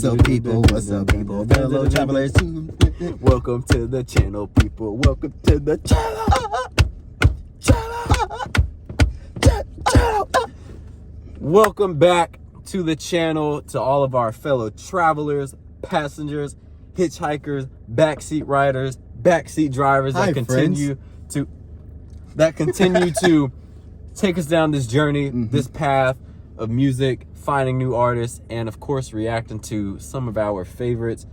What's up, people? What's up, people? Fellow travelers. Welcome to the channel, people. Welcome to the channel. Welcome back to the channel, to all of our fellow travelers, passengers, hitchhikers, backseat riders, backseat drivers that continue to take us down this journey, this path of music, finding new artists, and of course reacting to some of our favorites.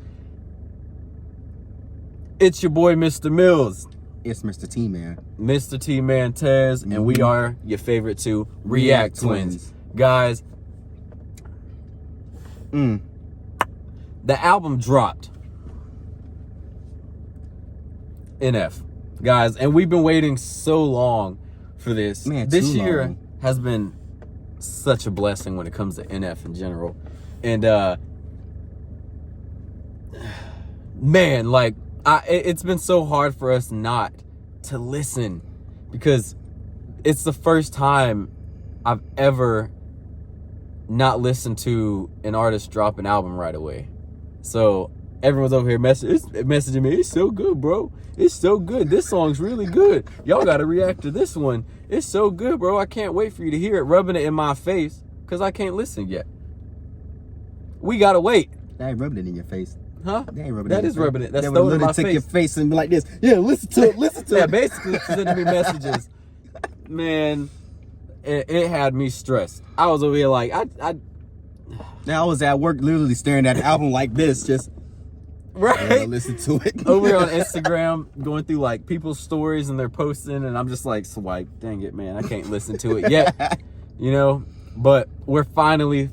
It's your boy, Mr. Mills. It's Mr. T-Man. Mr. TManTezz, and we are your favorite two, REACTTWINS. Guys, the album dropped. NF. Guys, and we've been waiting so long for this. Man, this year has been such a blessing when it comes to NF in general. And man, like it's been so hard for us not to listen, because it's the first time I've ever not listened to an artist drop an album right away. So everyone's over here messaging me, it's so good, bro. It's so good. This song's really good. Y'all gotta react to this one. It's so good, bro. I can't wait for you to hear it, rubbing it in my face, because I can't listen yet. We gotta wait. They ain't rubbing it in your face. Huh? They ain't rubbing that it is rubbing it. That's they throwing it in my take face. your face and be like this. Yeah, listen to it. Listen to it. Yeah, basically sending me messages. Man, it had me stressed. I was over here like, Now I was at work literally staring at the album like this, just right. Listen to it. Over here on Instagram, going through like people's stories and they're posting, and I'm just like, swipe. Dang it, man, I can't listen to it yet. You know, but we're finally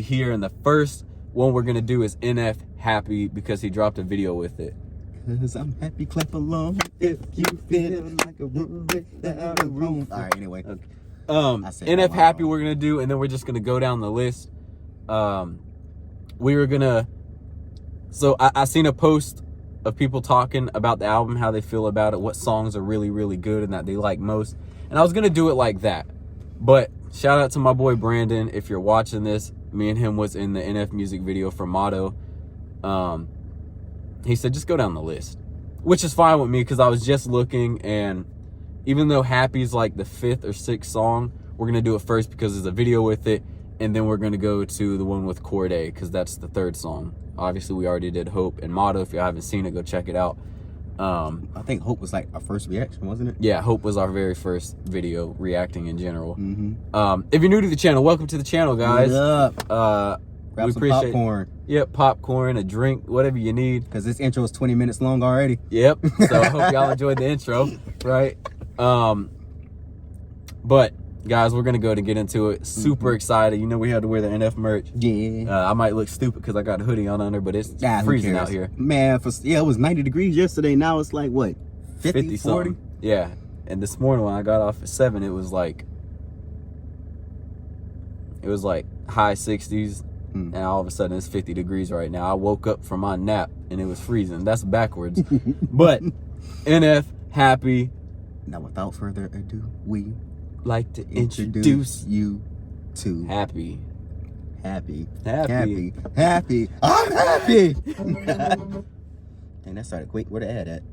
here, and the first one we're gonna do is NF Happy, because he dropped a video with it. Cause I'm happy, clap along if you feel like a room without a room. All right, anyway. Okay. NF Happy we're gonna do, and then we're just gonna go down the list. We were gonna. So I seen a post of people talking about the album, how they feel about it, what songs are really, really good and that they like most. And I was going to do it like that. But shout out to my boy Brandon. If you're watching this, me and him was in the NF music video for Motto. He said, just go down the list, which is fine with me, because I was just looking. And even though Happy's like the 5th or 6th song, we're going to do it first because there's a video with it. And then we're going to go to the one with Corday, because that's the 3rd song. Obviously, we already did Hope and Motto. If you haven't seen it, go check it out. I think Hope was like our first reaction, wasn't it? Yeah, Hope was our very first video reacting in general. If you're new to the channel, welcome to the channel, guys. What up? Grab we some appreciate popcorn. Yep, popcorn, a drink, whatever you need. Because this intro is 20 minutes long already. Yep. So I hope y'all enjoyed the intro, right? But guys, we're gonna go to get into it. Super excited. You know, we had to wear the NF merch. Yeah. I might look stupid because I got a hoodie on under, but it's freezing out here. Man, it was 90 degrees yesterday. Now it's like what, 50 40? Something. Yeah. And this morning when I got off at 7, it was like high 60s, and all of a sudden it's 50 degrees right now. I woke up from my nap and it was freezing. That's backwards. But NF Happy. Now without further ado, we like to introduce you to Happy. I'm happy. And that started quick. Where the ad at?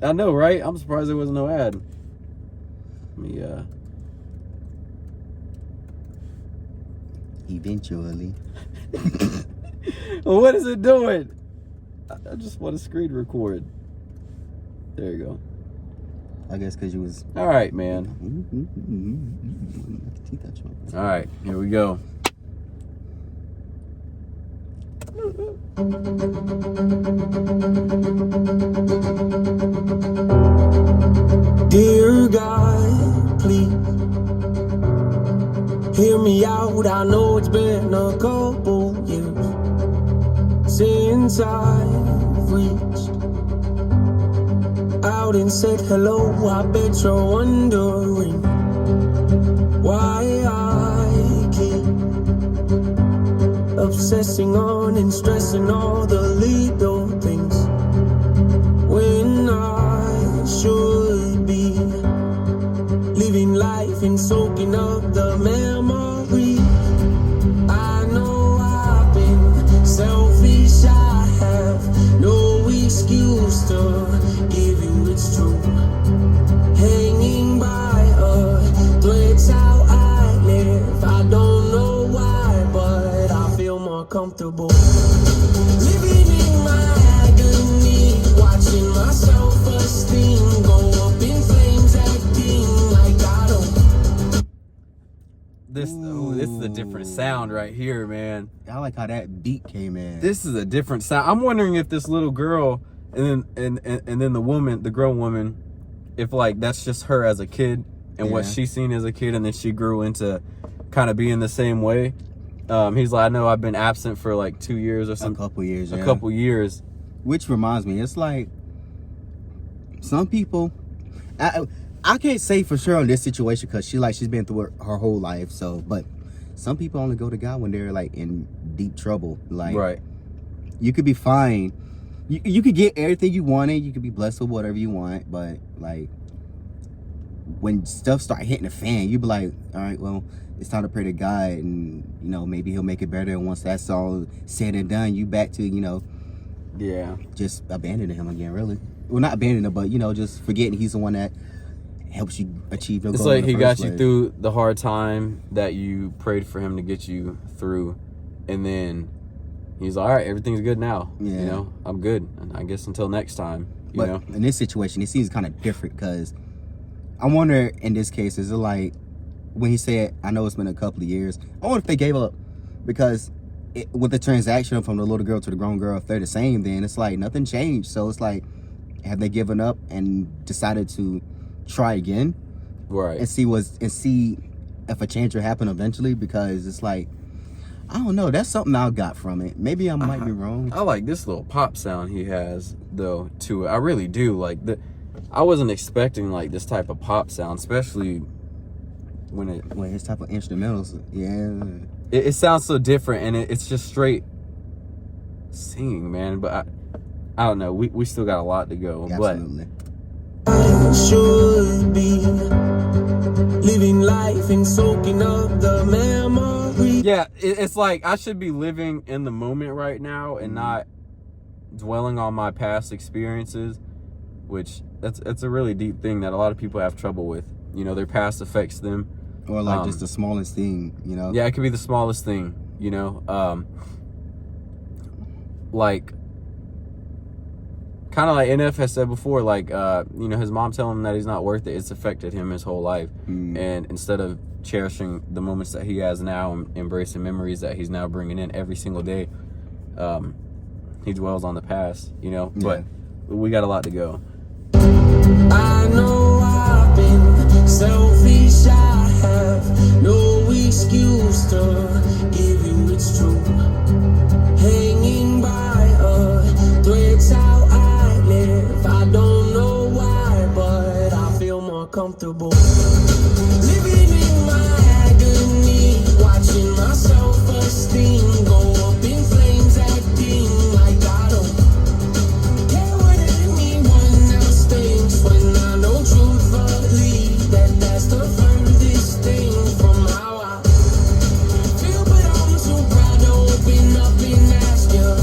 I know, right? I'm surprised there was no ad. Let me Eventually. Well, what is it doing? I just want to screen record. There you go. I guess because you was... All right, man. All right, here we go. Dear God, please hear me out. I know it's been a couple years. distance I've reached. Out and said hello, I bet you're wondering why I keep obsessing on and stressing all the little things when I should be living life and soaking up the memory. I know I've been selfish, I have no excuse to give you it's true. Hanging by a thread's how I live. I don't know why, but I feel more comfortable living in my agony, watching my self-esteem go up in flames, acting like I don't. This is a different sound right here, man. I like how that beat came in. This is a different sound. I'm wondering if this little girl and then the woman, the grown woman, if like that's just her as a kid and what she's seen as a kid, and then she grew into kind of being the same way. He's like, I know I've been absent for like 2 years or something. A couple years, A couple years. Which reminds me, it's like some people, I can't say for sure on this situation because she's been through her whole life. So, but some people only go to God when they're like in deep trouble. Like, right. You could be fine. You could get everything you wanted. You could be blessed with whatever you want. But like when stuff start hitting the fan, you be like, all right, well, it's time to pray to God, and you know maybe He'll make it better. And once that's all said and done, you back to just abandoning Him again. Really, well, not abandoning Him, but just forgetting He's the one that helps you achieve your goal. It's like He got you through the hard time that you prayed for Him to get you through, and then He's like, all right, everything's good now. Yeah. I'm good. And I guess until next time. But in this situation, it seems kind of different because I wonder in this case, is it like when he said, I know it's been a couple of years, I wonder if they gave up because with the transaction from the little girl to the grown girl, if they're the same, then it's like nothing changed. So it's like, have they given up and decided to try again? Right. And see if a change will happen eventually? Because it's like, I don't know. That's something I got from it. Maybe I might be wrong. I like this little pop sound he has, though, to it. I really do. Like, I wasn't expecting, like, this type of pop sound, especially when his type of instrumentals, it sounds so different, and it's just straight singing, man. But I don't know. We still got a lot to go. Absolutely. But I should be living life and soaking up the memory. Yeah, it's like I should be living in the moment right now and not dwelling on my past experiences, which that's a really deep thing that a lot of people have trouble with. Their past affects them. Or like just the smallest thing, Yeah, it could be the smallest thing, like kind of like NF has said before, like his mom telling him that he's not worth it. It's affected him his whole life. And instead of cherishing the moments that he has now and embracing memories that he's now bringing in every single day, he dwells on the past, but we got a lot to go. I know I've been selfish, I have no excuse to give you it's true. Hanging by a thread's how I live. I don't know why, but I feel more comfortable living in my agony, watching my self-esteem go up in flames, acting like I don't care what anyone else thinks when I know truthfully that that's the furthest thing from how I feel. But I'm too proud to open up and ask you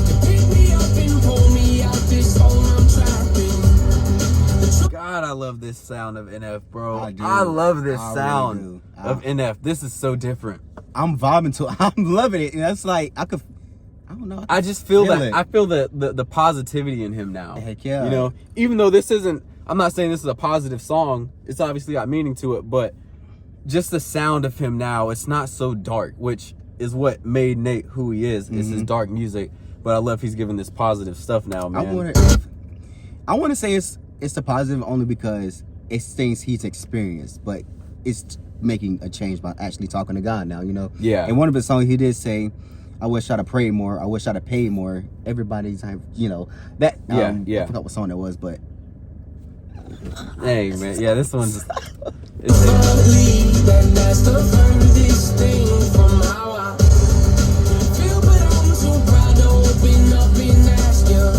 to pick me up and pull me out this hole I'm trapped in. God, I love this sound of NF, bro. I do. I love this I sound really do. of NF. This is so different. I'm vibing to it. I'm loving it. And that's like, I don't know. I just feel that. it. I feel the positivity in him now. Heck yeah. Even though this isn't, I'm not saying this is a positive song. It's obviously got meaning to it, but just the sound of him now, it's not so dark, which is what made Nate who he is. It's his dark music. But I love he's giving this positive stuff now, man. I want to say it's the positive only because it's things he's experienced, but it's making a change by actually talking to God now, Yeah. And one of his songs he did say, I wish I'd have prayed more. I wish I'd have paid more. Everybody's, you know, that. Yeah. I forgot what song that was, but. Hey, man. Yeah, this one's. Believe that that's the furthest thing from how I feel, but I'm too proud to open up and ask you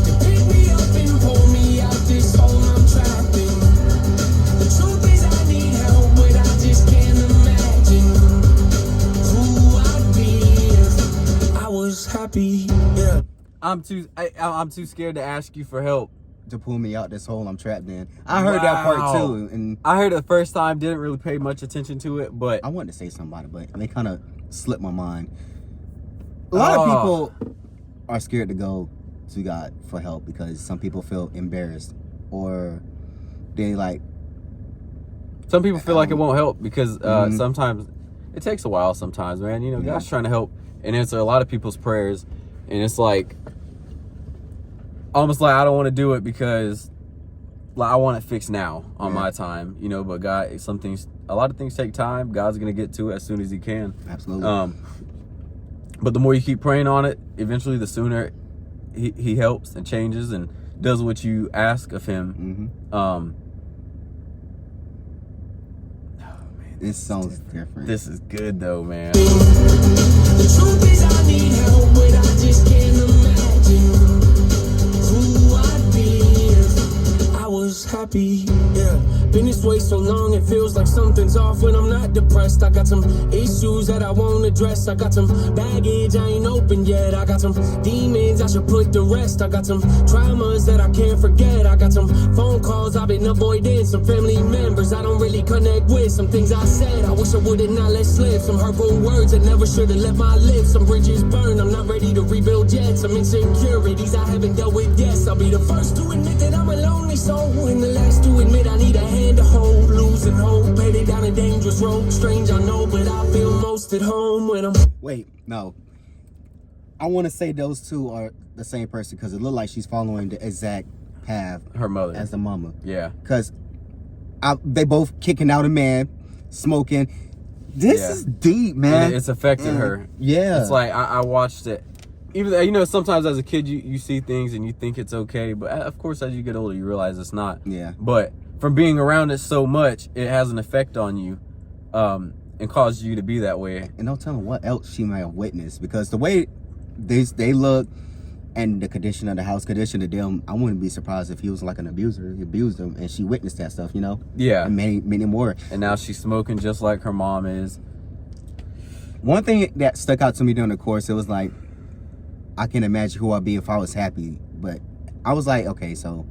to pick me up and pull me out this hole I'm trapped in. The truth is I need help, but I just can't imagine who I'd be if I was happy. Yeah. I'm too scared to ask you for help. To pull me out this hole I'm trapped in. I heard that part too, and I heard it the first time, didn't really pay much attention to it, but I wanted to say something about it, but they kind of slipped my mind. A lot of people are scared to go to God for help because some people feel embarrassed, or they like. Some people feel like it won't help because sometimes it takes a while. Sometimes, man, you know, God's trying to help and answer a lot of people's prayers, and it's like. Almost like I don't want to do it because like I want it fixed now on my time, you know, but God, a lot of things take time. God's going to get to it as soon as he can. Absolutely. But the more you keep praying on it, eventually the sooner he helps and changes and does what you ask of him. Oh man, this song's different. This is good though, man. The truth is I need help, but I just can't imagine who I'd be if I was happy. Yeah, been this way so long it feels like something's off when I'm not depressed. I got some issues that I won't address. I got some baggage I ain't opened yet. I got some demons I should put to rest. I got some traumas that I can't forget. I got some phone calls I've been avoiding. Some family members I don't really connect with. Some things I said I wish I would've not let slip. Some hurtful words that never should've left my lips. Some bridges burned, I'm not ready to rebuild yet. Some insecurities I haven't dealt with yet. I'll be the first to admit that I'm a lonely soul, and the last to admit I need a hand to hold. Losing hope, headed down a dangerous road. Strange I know, but I feel most at home when I'm. Wait, no. I want to say those two are the same person because it looked like she's following the exact path. Her mother. As the mama. Yeah. Because they both kicking out a man, smoking. This is deep, man. It's affected her. Yeah. It's like I watched it. Even you know, sometimes as a kid you see things and you think it's okay, but of course as you get older you realize it's not. Yeah. But from being around it so much, it has an effect on you, and causes you to be that way. And don't tell me what else she might have witnessed, because the way they look and the condition of the house, condition of them, I wouldn't be surprised if he was like an abuser. He abused them and she witnessed that stuff, you know? Yeah. And many more. And now she's smoking just like her mom is. One thing that stuck out to me during the course, it was like, I can imagine who I'd be if I was happy. But I was like, okay, so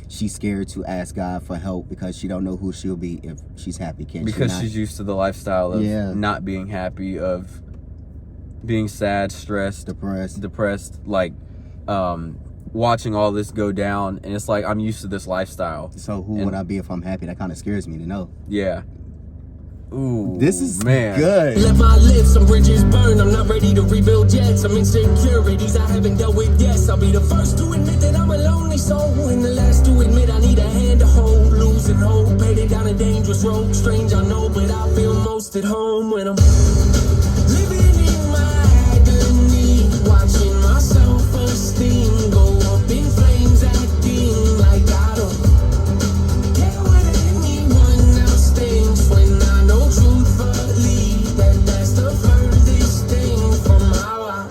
she's scared to ask God for help because she don't know who she'll be if she's happy. Because she's used to the lifestyle of not being happy, of being sad, stressed, depressed, like watching all this go down. And it's like, I'm used to this lifestyle. So who would I be if I'm happy? That kind of scares me to know. Yeah. Ooh, this is man. Good. Let my lips, some bridges burn. I'm not ready to rebuild yet. Some insecurities I haven't dealt with yet. I'll be the first to admit that I'm a lonely soul, and the last to admit I need a hand to hold. Losing hope, headed down a dangerous road. Strange I know, but I feel most at home when I'm living in my agony, watching my self-esteem go up in flames, acting like I don't care what anyone else thinks when I know truthfully that that's the furthest thing from how I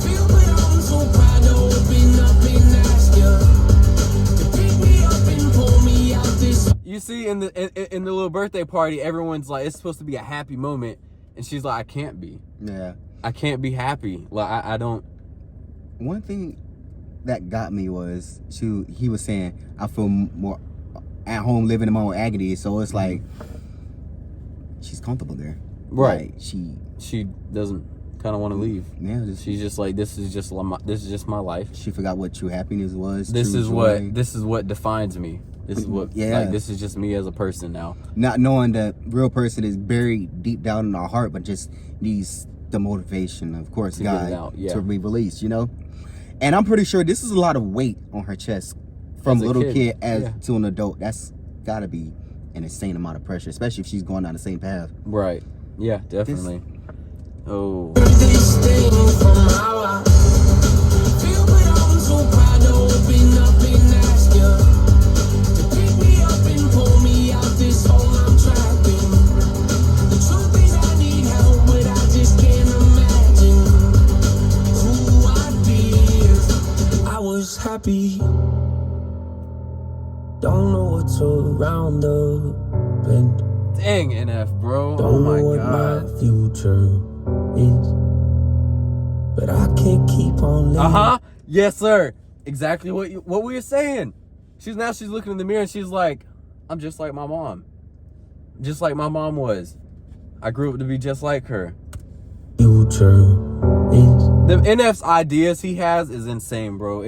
feel, but I'm too proud to open up and ask you to pick me up and pull me out this. You see, in the little birthday party, everyone's like, it's supposed to be a happy moment, and she's like, I can't be. Yeah. I can't be happy. Like I don't. One thing that got me was he was saying I feel more at home living in my own agony, so it's like she's comfortable there, right? Like, she doesn't kind of want to leave. Yeah, she's just like, this is just my life. She forgot what true happiness was. This is what defines me. This is what like, this is just me as a person now. Not knowing the real person is buried deep down in our heart, but just needs the motivation, of course, God, to be released, you know. And I'm pretty sure this is a lot of weight on her chest from a little kid to an adult. That's got to be an insane amount of pressure, especially if she's going down the same path. Right. Yeah, definitely. Oh. This thing from how I feel, but I'm too proud to open up and ask you to pick me up and pull me out this hole I'm trapped in. The truth is I need help, but I just can't imagine who I'd be if I was happy. Don't know what's around the bend. Dang, NF, bro. Don't know Oh what my God. my future is, but I can't keep on living. Uh-huh. Yes, sir. Exactly what we were saying. She's looking in the mirror and she's like, I'm just like my mom. Just like my mom was. I grew up to be just like her. Future is. The NF's ideas he has is insane, bro.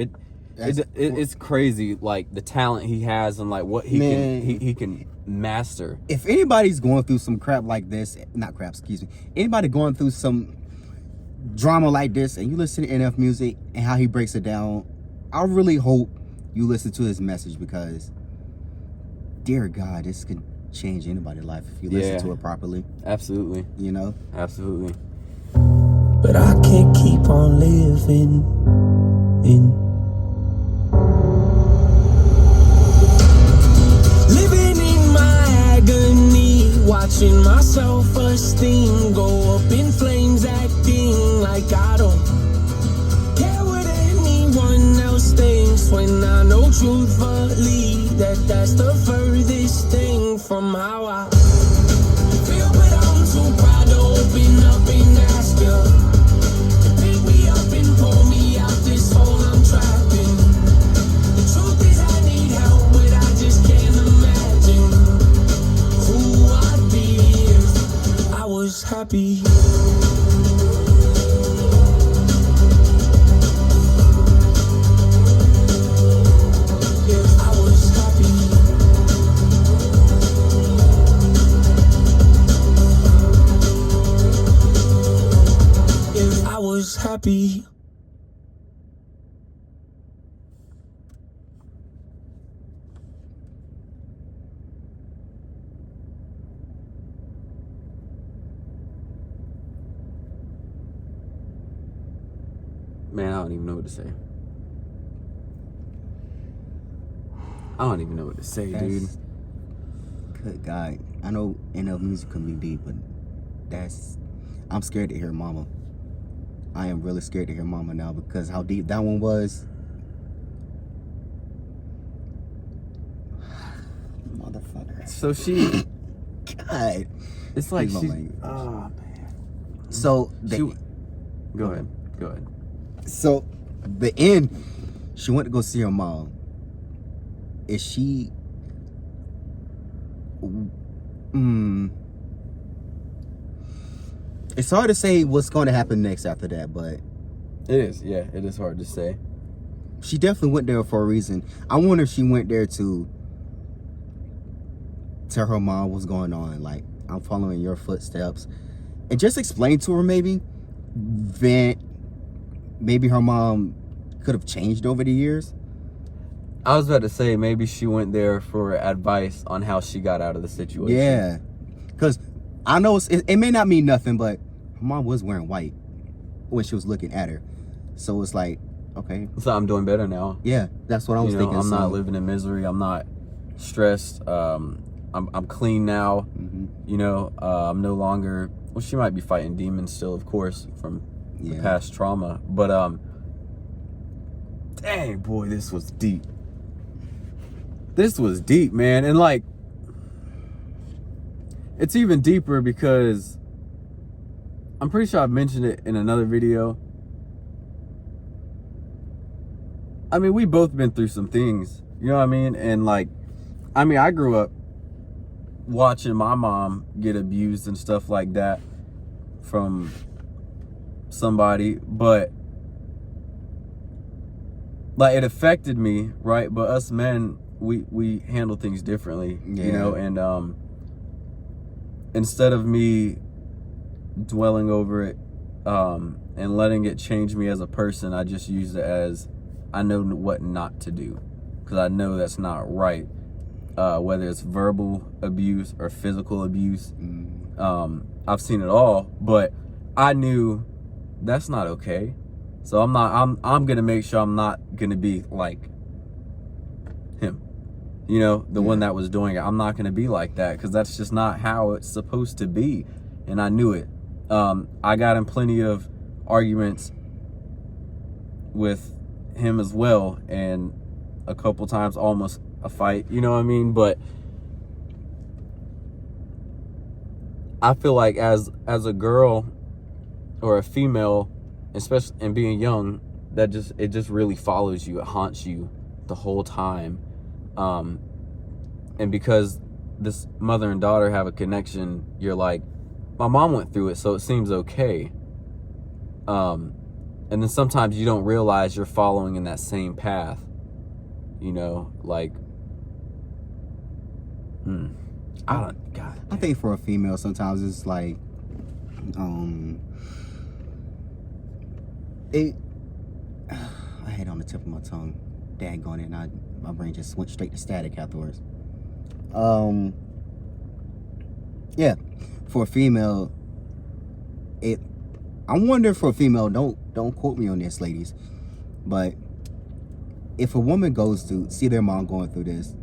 It's crazy, like the talent he has and like what he can master. If anybody's going through some crap like this, not crap, excuse me, anybody going through some drama like this and you listen to NF music and how he breaks it down, I really hope you listen to his message, because dear God, this can change anybody's life if you listen to it properly. Absolutely. You know? Absolutely. But I can't keep on living in my agony, watching my self-esteem go up in flames, acting like I don't care what anyone else thinks, when I know truthfully that that's the furthest thing from how I feel. But I'm too proud to open up and ask you to pick me up and pull me out this hole I'm trapped in. The truth is I need help, but I just can't imagine who I'd be if I was happy. If I was happy. If I was happy. Man, I don't even know what to say. I don't even know what to say, dude. Good God. I know NF music can be deep, but I'm scared to hear Mama. I am really scared to hear Mama now, because how deep that one was. Motherfucker. So she, God. it's like Excuse my she's, language. oh man. So Go ahead. Go ahead. So the end, she went to go see her mom. Is she it's hard to say what's going to happen next after that, but It is, yeah, it is hard to say. she definitely went there for a reason. I wonder if she went there to tell her mom what's going on, like, I'm following your footsteps, and just explain to her maybe that maybe her mom could have changed over the years. I was about to say maybe she went there for advice on how she got out of the situation. Yeah, because I know it may not mean nothing, but her mom was wearing white when she was looking at her, so it's like, okay, So I'm doing better now. yeah, that's what I was thinking. I'm not living in misery. I'm not stressed. I'm clean now. You know, I'm no longer. Well, she might be fighting demons still, of course, from the past trauma. But dang boy, this was deep. This was deep, man, and like, it's even deeper because I'm pretty sure I've mentioned it in another video. I mean, we both been through some things, you know what I mean? And like, I mean, I grew up watching my mom get abused and stuff like that from somebody, but like, it affected me, right? But us men, we handle things differently, you know? And instead of me dwelling over it and letting it change me as a person, I just used it as, I know what not to do, because I know that's not right, whether it's verbal abuse or physical abuse. I've seen it all, but I knew that's not okay. So I'm gonna make sure I'm not gonna be like him. You know, the one that was doing it. I'm not gonna be like that, because that's just not how it's supposed to be. And I knew it. I got in plenty of arguments with him as well, and a couple times almost a fight, you know what I mean? But I feel like as a girl or a female, especially and being young, that it just really follows you. It haunts you the whole time. And because this mother and daughter have a connection, you're like, my mom went through it, so it seems okay. And then sometimes you don't realize you're following in that same path, you know, like, I think for a female, sometimes it's like, I had it on the tip of my tongue, daggone it, and my brain just went straight to static afterwards. Yeah, for a female, I wonder for a female, don't quote me on this, ladies, but if a woman goes to see their mom going through this,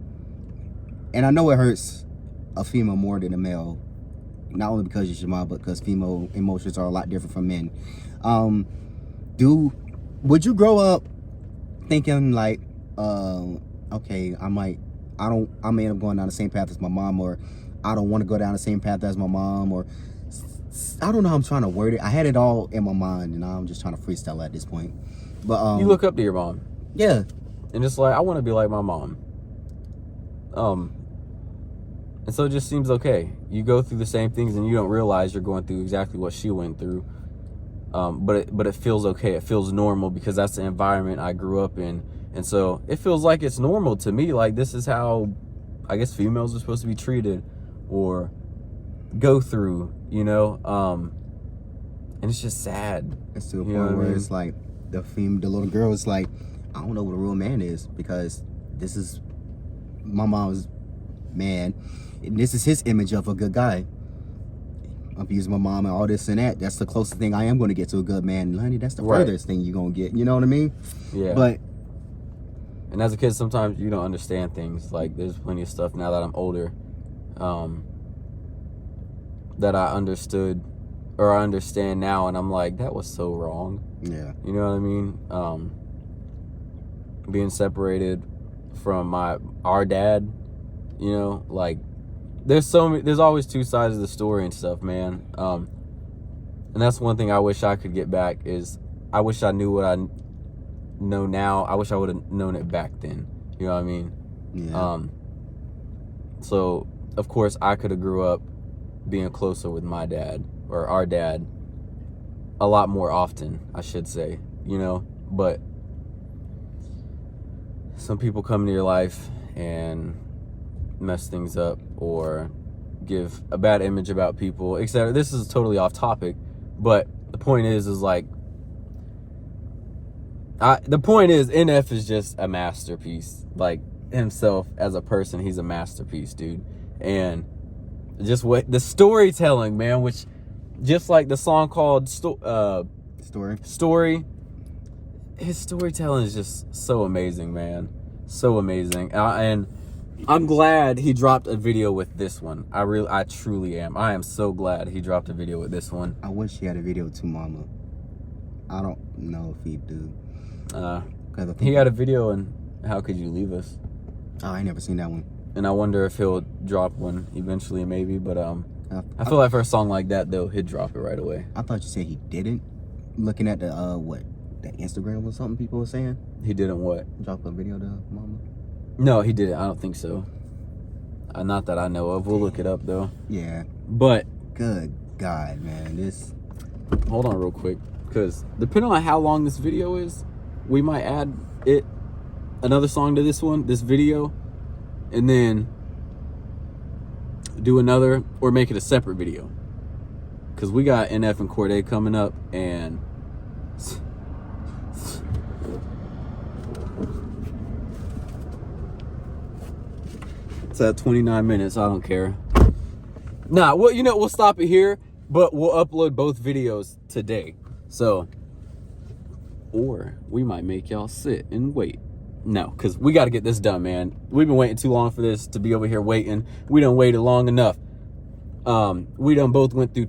and I know it hurts a female more than a male, not only because it's your mom, but because female emotions are a lot different from men. Would you grow up thinking like, okay, I may end up going down the same path as my mom, or I don't want to go down the same path as my mom, or I don't know how I'm trying to word it. I had it all in my mind, and I'm just trying to freestyle at this point. But you look up to your mom. Yeah. And just like, I want to be like my mom. And so it just seems okay. You go through the same things and you don't realize you're going through exactly what she went through. But it feels okay. It feels normal because that's the environment I grew up in. And so it feels like it's normal to me. Like, this is how, I guess, females are supposed to be treated or go through, you know? And it's just sad. It's to a point where it's like the little girl is like, I don't know what a real man is, because this is my mom's man, and this is his image of a good guy. Abuse my mom and all this and that. That's the closest thing I am going to get to a good man. And honey, that's the furthest thing you're going to get. You know what I mean? Yeah. But and as a kid, sometimes you don't understand things. Like, there's plenty of stuff now that I'm older, that I understood or I understand now, and I'm like, that was so wrong. Yeah. You know what I mean? Being separated from our dad, you know, like, there's always two sides of the story and stuff, man. And that's one thing I wish I could get back, is I wish I knew what I know now. I wish I would have known it back then. You know what I mean? Yeah. So of course I could have grew up being closer with my dad, or our dad, a lot more often, I should say, you know, but some people come into your life and mess things up or give a bad image about people, etc. This is totally off topic, but the point is like, NF is just a masterpiece. Like, himself as a person, he's a masterpiece, dude. And just what the storytelling, man, which, just like the song called Story, his storytelling is just so amazing, man. So amazing. And I'm glad he dropped a video with this one. I truly am. I am so glad he dropped a video with this one. I wish he had a video too, Mama. I don't know if he do. He had a video, and How Could You Leave Us? Oh, I ain't never seen that one. And I wonder if he'll drop one eventually, maybe. But I feel like for a song like that, though, he'd drop it right away. I thought you said he didn't. Looking at the the Instagram or something people were saying. He didn't what? Drop a video to Mama. No, he didn't. I don't think so. Not that I know of. We'll look it up, though. Yeah. But good God, man, this. Hold on, real quick, because depending on how long this video is, we might add another song to this video, and then do another, or make it a separate video, because we got NF and Corday coming up, and it's at 29 minutes. I don't care. Nah, well, you know, we'll stop it here. But we'll upload both videos today. So, or we might make y'all sit and wait. No, because we got to get this done, man. We've been waiting too long for this to be over here waiting. We done waited long enough. We done both went through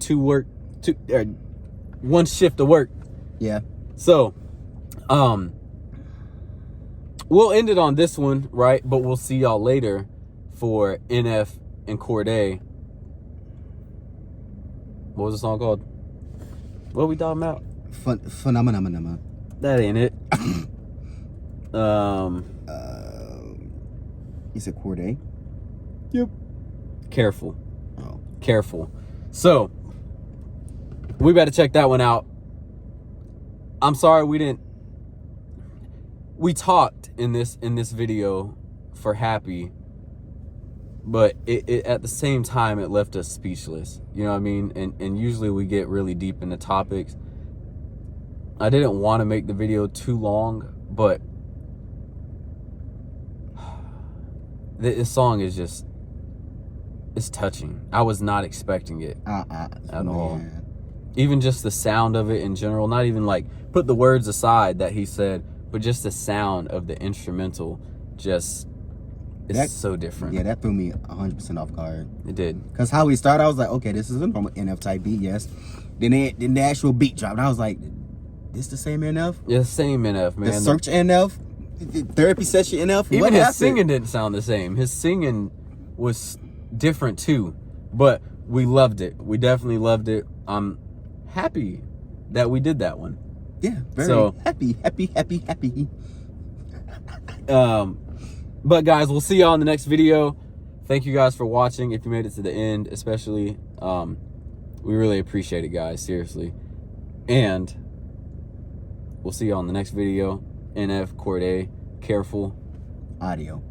one shift of work. Yeah. So, we'll end it on this one, right? But we'll see y'all later for NF and Corday. What was the song called? What are we talking about? Phenomenon. That ain't it. You said Corday? Yep. Careful. Oh. Careful. So, we better check that one out. I'm sorry we talked in this video for Happy, but it at the same time it left us speechless. You know what I mean? And usually we get really deep into topics. I didn't want to make the video too long, but this song is just, it's touching. I was not expecting it at all. Even just the sound of it in general, not even like put the words aside that he said, but just the sound of the instrumental just is so different. Yeah, that threw me 100% off guard. It did. Because how we started, I was like, okay, this is a normal NF type beat, yes. Then the actual beat dropped, and I was like, this the same NF? Yeah, same NF, man. The search NF? The therapy session NF? Even his singing didn't sound the same. His singing was different too, but we loved it. We definitely loved it. I'm happy that we did that one. Yeah, very happy. But guys, we'll see y'all in the next video. Thank you guys for watching. If you made it to the end, especially, we really appreciate it, guys, seriously. And we'll see y'all in the next video. NF, Corday, careful. Audio.